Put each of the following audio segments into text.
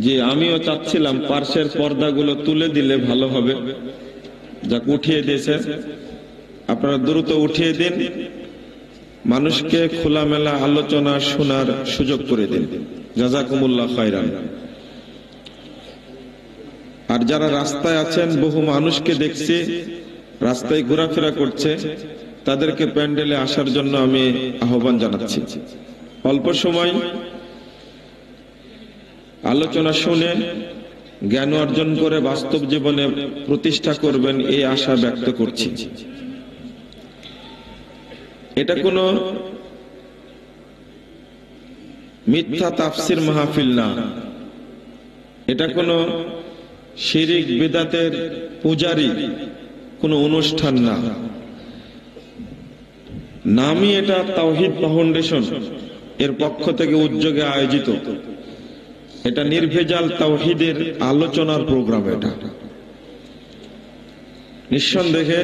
যে আমিও চাচ্ছিলাম পার্শ্বের পর্দাগুলো তুলে দিলে ভালো হবে, যাক উঠিয়ে দিয়েছে, আপনারা দ্রুত উঠিয়ে দিন, মানুষকে খোলামেলা আলোচনা শোনার সুযোগ করে দিন। জাযাকুমুল্লাহ খায়রান। আর যারা রাস্তায় আছেন, বহু মানুষকে দেখছি রাস্তায় ঘোরাফেরা করছে, তাদেরকে প্যান্ডেলে আসার জন্য আমি আহ্বান জানাচ্ছি। অল্প সময় আলোচনা শুনে জ্ঞান অর্জন করে বাস্তব জীবনে প্রতিষ্ঠা করবেন, এই আশা ব্যক্ত করছি। এটা কোনো মিথ্যা তাফসির মাহফিল না, এটা কোনো শিরিক বিদআতের পূজারি কোনো অনুষ্ঠান না। নামই এটা তাওহীদ ফাউন্ডেশন এর পক্ষ থেকে উদ্যোগে আয়োজিত। এটা নির্ভেজাল তাওহীদের আলোচনার প্রোগ্রাম। এটা নিঃসন্দেহে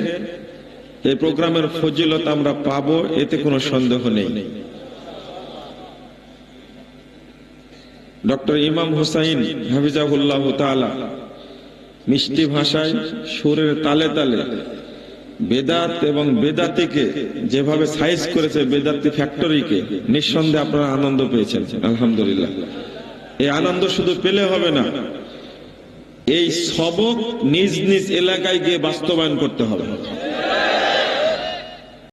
এই প্রোগ্রামের ফজিলত আমরা পাবো, এতে কোনো সন্দেহ নেই। ডক্টর ইমাম হুসাইন হাফিজাহুল্লাহ তাআলা মিষ্টি ভাষায় সুরের তালে তালে বেদাত এবং বেদাতিকে যেভাবে সাইজ করেছে, বেদাতি ফ্যাক্টরিকে, নিঃসন্দেহে আপনারা আনন্দ পেয়েছেন, আলহামদুলিল্লাহ। এই আনন্দ শুধু পেলে হবে না, এই সবক নিজ নিজ এলাকায় গিয়ে বাস্তবায়ন করতে হবে।